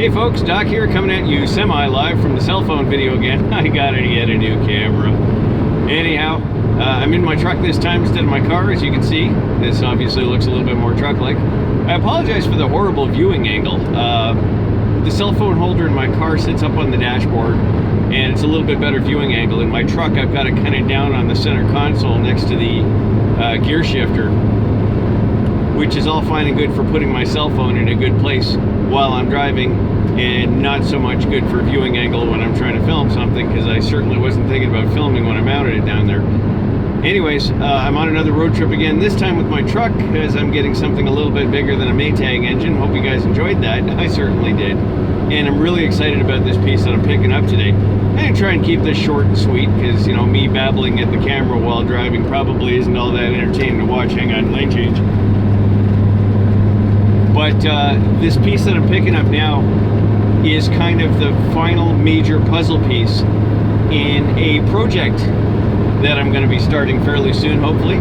Hey folks, Doc here coming at you semi-live from the cell phone video again. I gotta get a new camera. Anyhow, I'm in my truck this time instead of my car, as you can see. This obviously looks a little bit more truck-like. I apologize for the horrible viewing angle. The cell phone holder in my car sits up on the dashboard, and it's a little bit better viewing angle. In my truck, I've got it kind of down on the center console next to the gear shifter, which is all fine and good for putting my cell phone in a good place while I'm driving, and not so much good for viewing angle when I'm trying to film something, because I certainly wasn't thinking about filming when I mounted it down there. Anyways, I'm on another road trip again, this time with my truck, as I'm getting something a little bit bigger than a Maytag engine. Hope you guys enjoyed that. I certainly did. And I'm really excited about this piece that I'm picking up today. I'm going to try and keep this short and sweet, because, you know, me babbling at the camera while driving probably isn't all that entertaining to watch. Hang on, lane change. But this piece that I'm picking up now is kind of the final major puzzle piece in a project that I'm going to be starting fairly soon, hopefully.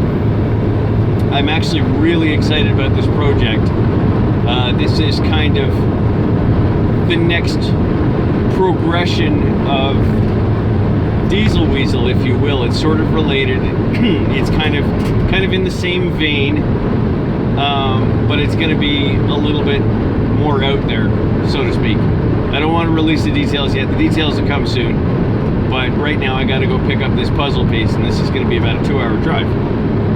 I'm actually really excited about this project. This is kind of the next progression of Diesel Weasel, if you will. It's sort of related. It's kind of in the same vein. But it's going to be a little bit more out there, so to speak. I don't want to release the details yet. The details will come soon. But right now I got to go pick up this puzzle piece, and this is going to be about a 2-hour drive.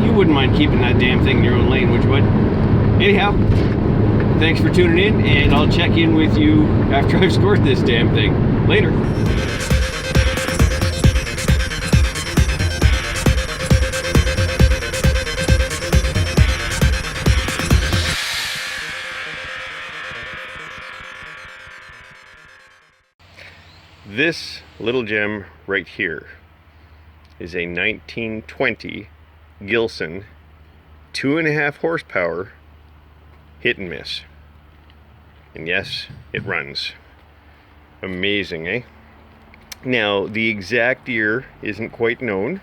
You wouldn't mind keeping that damn thing in your own lane, would you, bud? Anyhow, thanks for tuning in, and I'll check in with you after I've scored this damn thing. Later. This little gem right here is a 1920 Gilson 2.5 horsepower hit and miss. And yes, it runs. Amazing, eh? Now, the exact year isn't quite known.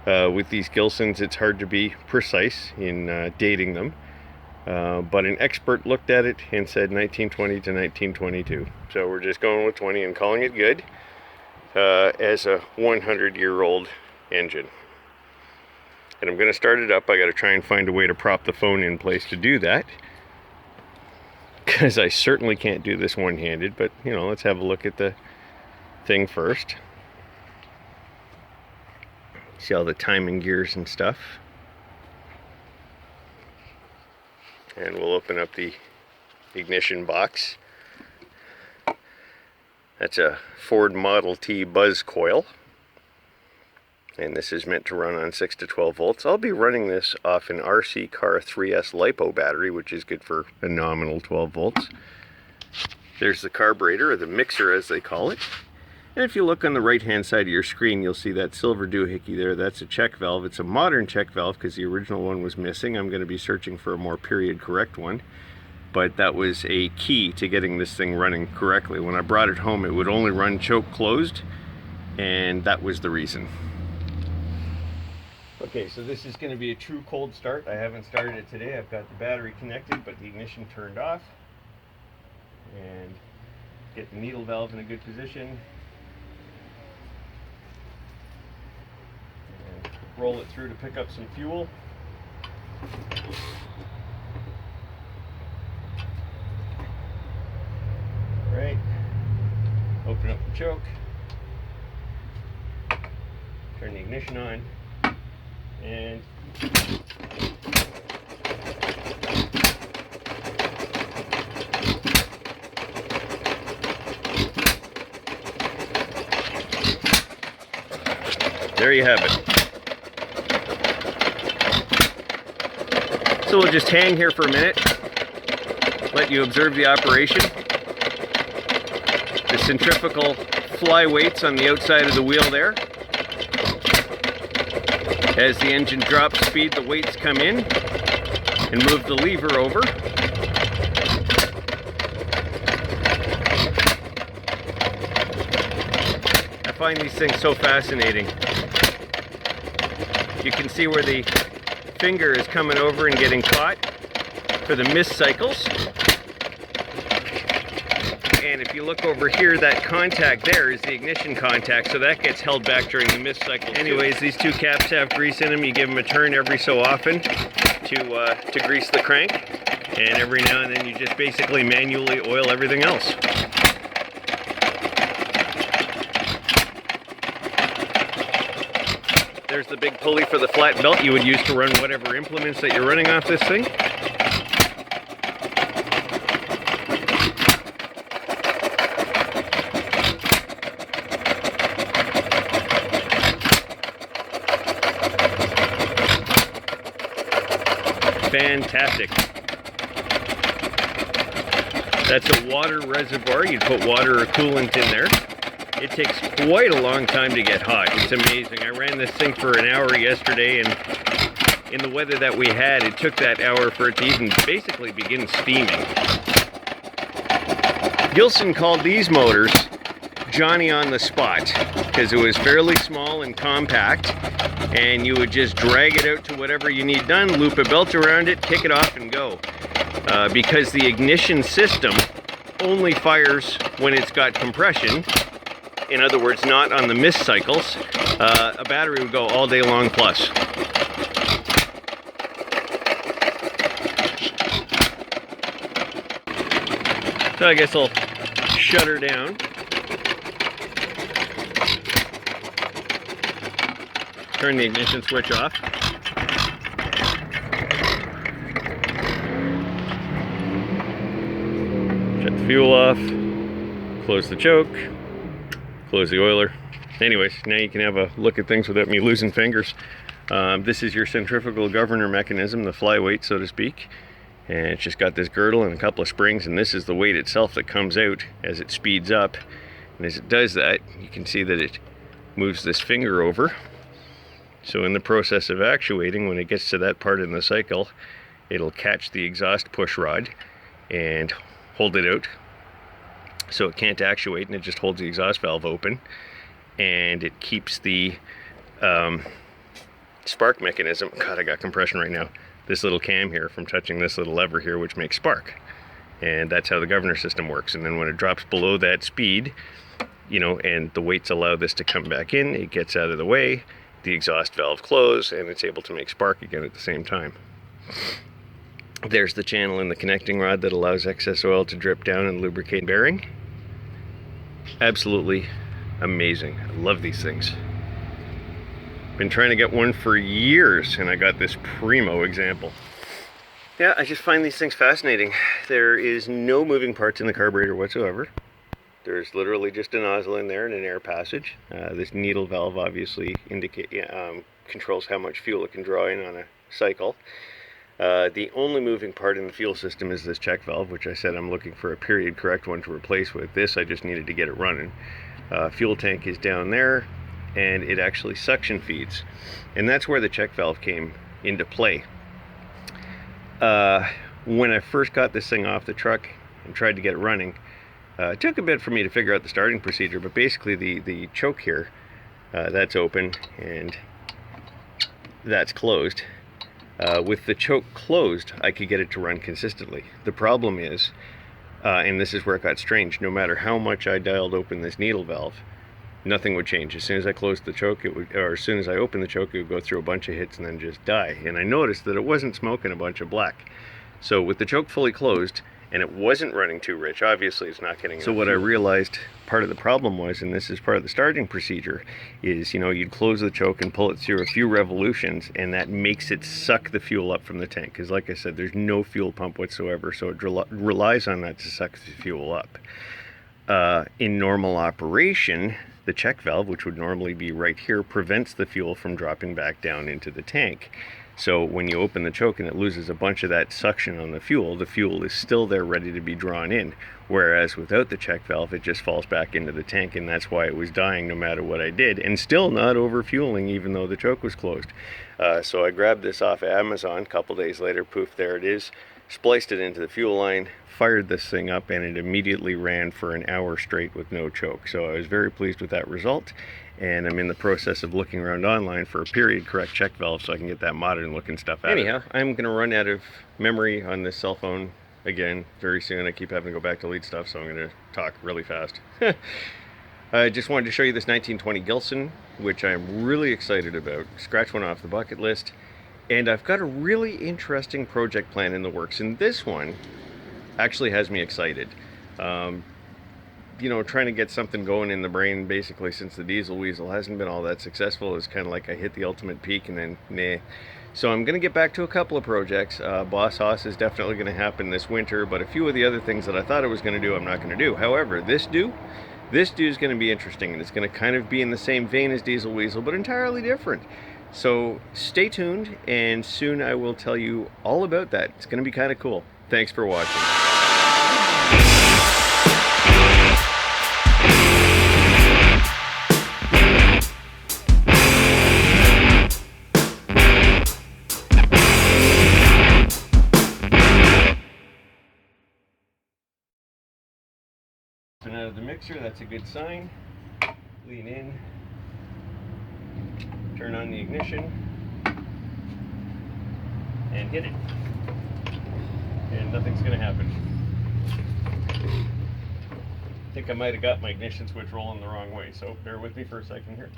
With these Gilsons, it's hard to be precise in dating them. But an expert looked at it and said 1920 to 1922. So we're just going with 20 and calling it good as a 100-year-old engine. And I'm going to start it up. I got to try and find a way to prop the phone in place to do that, because I certainly can't do this one-handed. But, you know, let's have a look at the thing first. See all the timing gears and stuff. And we'll open up the ignition box. That's a Ford Model T buzz coil. And this is meant to run on 6 to 12 volts. I'll be running this off an RC Car 3S LiPo battery, which is good for a nominal 12 volts. There's the carburetor, or the mixer as they call it. And if you look on the right-hand side of your screen, you'll see that silver doohickey there. That's a check valve. It's a modern check valve because the original one was missing. I'm going to be searching for a more period-correct one. But that was a key to getting this thing running correctly. When I brought it home, it would only run choke closed, and that was the reason. Okay, so this is going to be a true cold start. I haven't started it today. I've got the battery connected, but the ignition turned off. And get the needle valve in a good position. Roll it through to pick up some fuel. Right. Open up the choke. Turn the ignition on. And there you have it. So we'll just hang here for a minute, let you observe the operation. The centrifugal flyweights on the outside of the wheel there. As the engine drops speed, the weights come in and move the lever over. I find these things so fascinating. You can see where the finger is coming over and getting caught for the missed cycles. And if you look over here, that contact there is the ignition contact, so that gets held back during the mist cycle. Anyways, these two caps have grease in them. You give them a turn every so often to grease the crank, and every now and then you just basically manually oil everything else. There's the big pulley for the flat belt you would use to run whatever implements that you're running off this thing. Fantastic. That's a water reservoir. You'd put water or coolant in there. It takes quite a long time to get hot. It's amazing. I ran this thing for an hour yesterday, and in the weather that we had, it took that hour for it to even basically begin steaming. Gilson called these motors Johnny on the spot because it was fairly small and compact, and you would just drag it out to whatever you need done, loop a belt around it, kick it off, and go. Because the ignition system only fires when it's got compression, in other words, not on the mist cycles, a battery would go all day long plus. So I guess I'll shut her down. Turn the ignition switch off. Shut the fuel off. Close the choke. Close the oiler. Anyways, now you can have a look at things without me losing fingers. This is your centrifugal governor mechanism, the flyweight, so to speak. And it's just got this girdle and a couple of springs, and this is the weight itself that comes out as it speeds up. And as it does that, you can see that it moves this finger over. So in the process of actuating, when it gets to that part in the cycle, it'll catch the exhaust push rod and hold it out. So it can't actuate, and it just holds the exhaust valve open. And it keeps the spark mechanism, God, I got compression right now, this little cam here from touching this little lever here, which makes spark. And that's how the governor system works. And then when it drops below that speed, you know, and the weights allow this to come back in, it gets out of the way, the exhaust valve closes, and it's able to make spark again at the same time. There's the channel in the connecting rod that allows excess oil to drip down and lubricate bearing. Absolutely amazing. I love these things. Been trying to get one for years, and I got this primo example. Yeah, I just find these things fascinating. There is no moving parts in the carburetor whatsoever. There's literally just a nozzle in there and an air passage. This needle valve obviously controls how much fuel it can draw in on a cycle. The only moving part in the fuel system is this check valve, which I said I'm looking for a period correct one to replace with. This I just needed to get it running. Fuel tank is down there, and it actually suction feeds. And that's where the check valve came into play. When I first got this thing off the truck and tried to get it running, it took a bit for me to figure out the starting procedure, but basically the choke here, that's open and that's closed. With the choke closed, I could get it to run consistently. The problem is, and this is where it got strange, no matter how much I dialed open this needle valve, nothing would change. As soon as I closed the choke, or as soon as I opened the choke, it would go through a bunch of hits and then just die. And I noticed that it wasn't smoking a bunch of black. So with the choke fully closed, and it wasn't running too rich, obviously it's not getting enough. So what I realized part of the problem was, and this is part of the starting procedure, is, you know, you'd close the choke and pull it through a few revolutions, and that makes it suck the fuel up from the tank. Because like I said, there's no fuel pump whatsoever, so it relies on that to suck the fuel up. In normal operation, the check valve, which would normally be right here, prevents the fuel from dropping back down into the tank. So when you open the choke and it loses a bunch of that suction on the fuel is still there ready to be drawn in. Whereas without the check valve, it just falls back into the tank, and that's why it was dying no matter what I did, and still not overfueling even though the choke was closed. So I grabbed this off of Amazon a couple days later, poof, there it is, spliced it into the fuel line, fired this thing up, and it immediately ran for an hour straight with no choke. So I was very pleased with that result. And I'm in the process of looking around online for a period correct check valve so I can get that modern looking stuff out. Anyhow, I'm going to run out of memory on this cell phone again very soon. I keep having to go back to lead stuff, so I'm going to talk really fast. I just wanted to show you this 1920 Gilson, which I'm really excited about. Scratch one off the bucket list. And I've got a really interesting project plan in the works, and this one actually has me excited. You know, trying to get something going in the brain basically since the Diesel Weasel hasn't been all that successful. It's kind of like I hit the ultimate peak and then nah. So I'm going to get back to a couple of projects. Boss Hoss is definitely going to happen this winter, but a few of the other things that I thought I was going to do, I'm not going to do. However, this do is going to be interesting, and it's going to kind of be in the same vein as Diesel Weasel, but entirely different. So stay tuned, and soon I will tell you all about that. It's going to be kind of cool. Thanks for watching. Out of the mixer, that's a good sign. Lean in, turn on the ignition, and hit it. And nothing's going to happen. I think I might have got my ignition switch rolling the wrong way, so bear with me for a second here.